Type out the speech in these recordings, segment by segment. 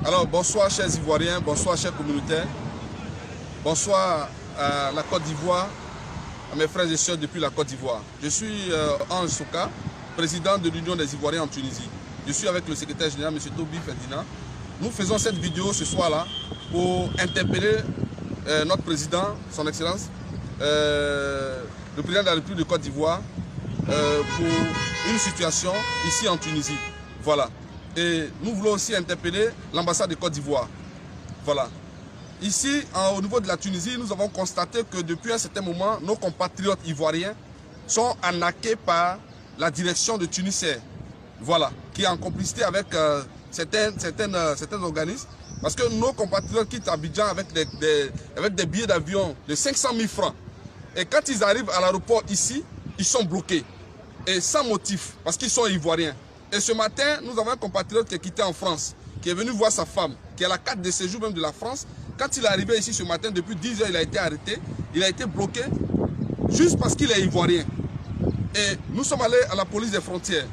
Alors bonsoir chers Ivoiriens, bonsoir chers communautaires, bonsoir à la Côte d'Ivoire, à mes frères et sœurs depuis la Côte d'Ivoire. Je suis Ange Souka, président de l'Union des Ivoiriens en Tunisie. Je suis avec le secrétaire général M. Toby Ferdinand. Nous faisons cette vidéo ce soir-là pour interpeller notre président, son Excellence, le président de la République de Côte d'Ivoire, pour une situation ici en Tunisie. Voilà. Et nous voulons aussi interpeller l'ambassade de Côte d'Ivoire. Voilà. Ici, au niveau de la Tunisie, nous avons constaté que depuis un certain moment, nos compatriotes ivoiriens sont arnaqués par la direction de Tunisair. Voilà. Qui est en complicité avec certains organismes. Parce que nos compatriotes quittent Abidjan avec des billets d'avion de 500 000 francs. Et quand ils arrivent à l'aéroport ici, ils sont bloqués. Et sans motif, parce qu'ils sont ivoiriens. Et ce matin, nous avons un compatriote qui est quitté en France, qui est venu voir sa femme, qui a la carte de séjour même de la France. Quand il est arrivé ici ce matin, depuis 10 heures, il a été arrêté. Il a été bloqué juste parce qu'il est ivoirien. Et nous sommes allés à la police des frontières.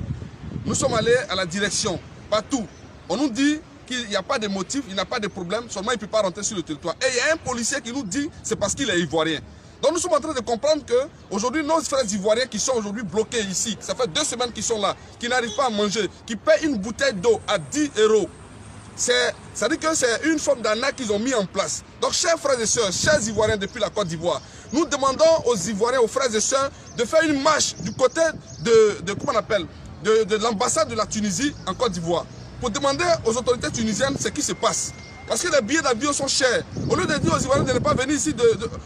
Nous sommes allés à la direction, partout. On nous dit qu'il n'y a pas de motif, il n'a pas de problème, seulement il ne peut pas rentrer sur le territoire. Et il y a un policier qui nous dit que c'est parce qu'il est ivoirien. Donc nous sommes en train de comprendre qu'aujourd'hui, nos frères ivoiriens qui sont aujourd'hui bloqués ici, ça fait 2 semaines qu'ils sont là, qui n'arrivent pas à manger, qui paient une bouteille d'eau à 10 €. Ça dit que c'est une forme d'arnaque qu'ils ont mis en place. Donc chers frères et sœurs, chers ivoiriens depuis la Côte d'Ivoire, nous demandons aux ivoiriens, aux frères et sœurs, de faire une marche du côté comment on appelle, de l'ambassade de la Tunisie en Côte d'Ivoire, pour demander aux autorités tunisiennes ce qui se passe. Parce que les billets d'avion sont chers. Au lieu de dire aux Ivoiriens de ne pas venir ici,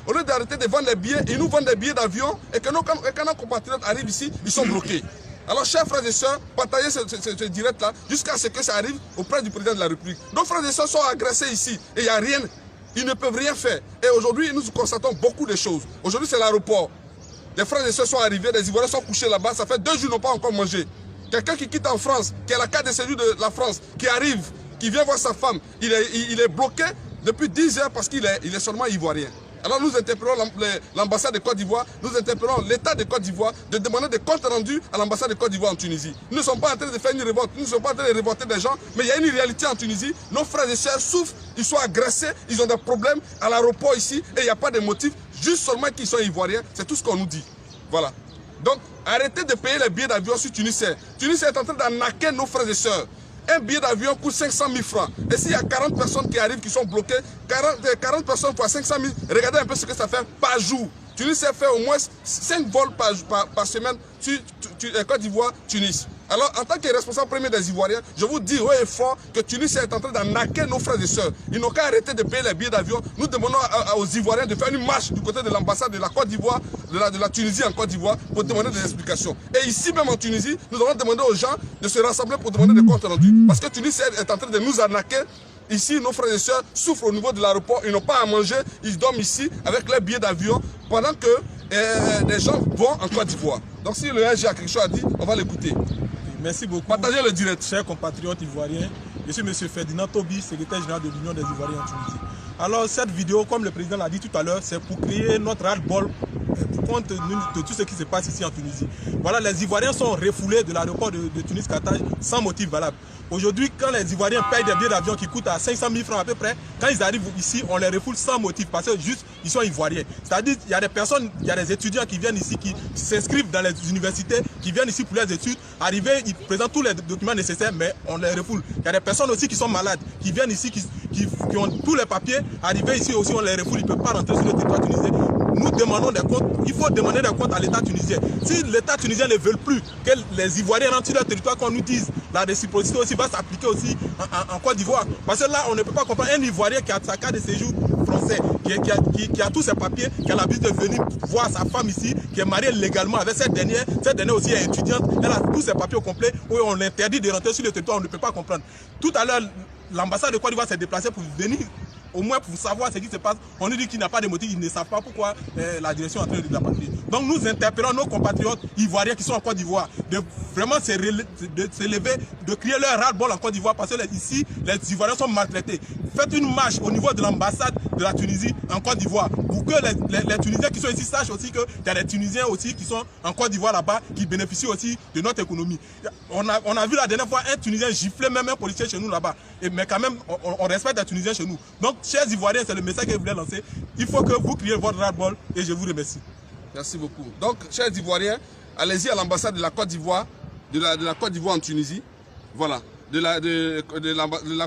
au lieu d'arrêter de vendre les billets, ils nous vendent des billets d'avion et que quand nos compatriotes arrivent ici, ils sont bloqués. Alors, chers frères et sœurs, partagez ce direct-là jusqu'à ce que ça arrive auprès du président de la République. Nos frères et sœurs sont agressés ici et il n'y a rien. Ils ne peuvent rien faire. Et aujourd'hui, nous constatons beaucoup de choses. Aujourd'hui, c'est l'aéroport. Les frères et sœurs sont arrivés, les Ivoiriens sont couchés là-bas. Ça fait 2 jours qu'ils n'ont pas encore mangé. Quelqu'un qui quitte en France, qui a la carte de séjour de la France, qui arrive, qui vient voir sa femme, il est bloqué depuis 10 heures parce qu'il est seulement ivoirien. Alors nous interpellons l'ambassade de Côte d'Ivoire, nous interpellons l'État de Côte d'Ivoire de demander des comptes rendus à l'ambassade de Côte d'Ivoire en Tunisie. Nous ne sommes pas en train de faire une révolte, nous ne sommes pas en train de révolter des gens, mais il y a une réalité en Tunisie. Nos frères et sœurs souffrent, ils sont agressés, ils ont des problèmes à l'aéroport ici et il n'y a pas de motif, juste seulement qu'ils sont ivoiriens, c'est tout ce qu'on nous dit. Voilà. Donc arrêtez de payer les billets d'avion sur Tunisair. Tunisair est en train d'arnaquer nos frères et sœurs. Un billet d'avion coûte 500 000 francs. Et s'il y a 40 personnes qui arrivent, qui sont bloquées, 40 personnes fois 500 000, regardez un peu ce que ça fait par jour. Tunisair fait au moins 5 vols par semaine sur Côte d'Ivoire, Tunis. Alors, en tant que responsable premier des Ivoiriens, je vous dis haut et fort que Tunisair est en train d'arnaquer nos frères et sœurs. Ils n'ont qu'à arrêter de payer les billets d'avion. Nous demandons aux Ivoiriens de faire une marche du côté de l'ambassade de la Côte d'Ivoire, de la Tunisie en Côte d'Ivoire, pour demander des explications. Et ici même en Tunisie, nous allons demander aux gens de se rassembler pour demander des comptes rendus. Parce que Tunisair est en train de nous arnaquer. Ici, nos frères et sœurs souffrent au niveau de l'aéroport, ils n'ont pas à manger, ils dorment ici avec leurs billets d'avion pendant que les gens vont en Côte d'Ivoire. Donc si le RG a quelque chose à dire, on va l'écouter. Merci beaucoup. Partagez le direct. Chers compatriotes ivoiriens, je suis M. Ferdinand Toby, secrétaire général de l'Union des Ivoiriens en Tunisie. Alors cette vidéo, comme le président l'a dit tout à l'heure, c'est pour créer notre ras-le-bol compte tenu de tout ce qui se passe ici en Tunisie. Voilà, les Ivoiriens sont refoulés de l'aéroport de Tunis-Carthage sans motif valable. Aujourd'hui, quand les Ivoiriens payent des billets d'avion qui coûtent à 500 000 francs à peu près, quand ils arrivent ici, on les refoule sans motif parce que juste, ils sont Ivoiriens. C'est-à-dire, il y a des personnes, il y a des étudiants qui viennent ici, qui s'inscrivent dans les universités, qui viennent ici pour les études. Arrivés, ils présentent tous les documents nécessaires, mais on les refoule. Il y a des personnes aussi qui sont malades, qui viennent ici, qui ont tous les papiers. Arrivés ici aussi, on les refoule, ils ne peuvent pas rentrer sur le territoire tunisien. Nous demandons des comptes, il faut demander des comptes à l'État tunisien. Si l'État tunisien ne veut plus que les Ivoiriens rentrent sur leur territoire, qu'on nous dise, la réciprocité aussi va s'appliquer aussi en Côte d'Ivoire. Parce que là, on ne peut pas comprendre un Ivoirien qui a sa carte de séjour français, qui a tous ses papiers, qui a l'habitude de venir voir sa femme ici, qui est mariée légalement avec cette dernière aussi est étudiante, elle a tous ses papiers au complet, où on interdit de rentrer sur le territoire, on ne peut pas comprendre. Tout à l'heure, l'ambassade de Côte d'Ivoire s'est déplacée pour venir au moins pour savoir ce qui se passe. On nous dit qu'il n'y a pas de motif, ils ne savent pas pourquoi la direction est en train de la patrie. Donc nous interpellons nos compatriotes ivoiriens qui sont en Côte d'Ivoire de vraiment se lever, de crier leur ras-le-bol en Côte d'Ivoire parce que ici, les Ivoiriens sont maltraités. Faites une marche au niveau de l'ambassade de la Tunisie en Côte d'Ivoire pour que les Tunisiens qui sont ici sachent aussi qu'il y a des Tunisiens aussi qui sont en Côte d'Ivoire là-bas qui bénéficient aussi de notre économie. On a vu la dernière fois un Tunisien gifler même un policier chez nous là-bas. Mais quand même, on respecte les Tunisiens chez nous. Donc, chers Ivoiriens, c'est le message que je voulais lancer. Il faut que vous criez votre ras-le-bol et je vous remercie. Merci beaucoup. Donc, chers Ivoiriens, allez-y à l'ambassade de la Côte d'Ivoire, de la Côte d'Ivoire en Tunisie. Voilà. De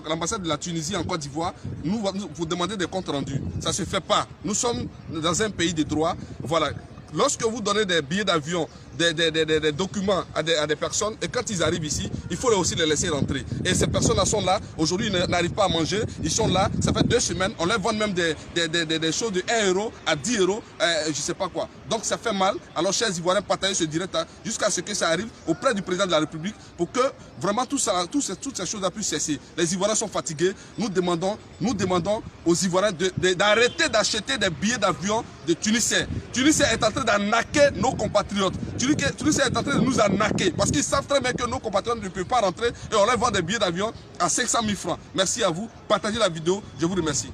l'ambassade de la Tunisie en Côte d'Ivoire, nous vous demandez des comptes rendus. Ça ne se fait pas. Nous sommes dans un pays de droit. Voilà. Lorsque vous donnez des billets d'avion, des documents à des personnes, et quand ils arrivent ici, il faut aussi les laisser rentrer. Et ces personnes-là sont là, aujourd'hui ils n'arrivent pas à manger, ils sont là, ça fait 2 semaines, on leur vend même des choses de 1 euro à 10 euros, je ne sais pas quoi. Donc ça fait mal. Alors chers Ivoiriens, partagez ce direct jusqu'à ce que ça arrive auprès du président de la République pour que vraiment toutes ces choses puissent cesser. Les Ivoiriens sont fatigués, nous demandons aux Ivoiriens d'arrêter d'acheter des billets d'avion de Tunisiens. Tunisiens est en train d'arnaquer nos compatriotes. Tunisiens est en train de nous arnaquer parce qu'ils savent très bien que nos compatriotes ne peuvent pas rentrer et on leur vend des billets d'avion à 500 000 francs. Merci à vous. Partagez la vidéo. Je vous remercie.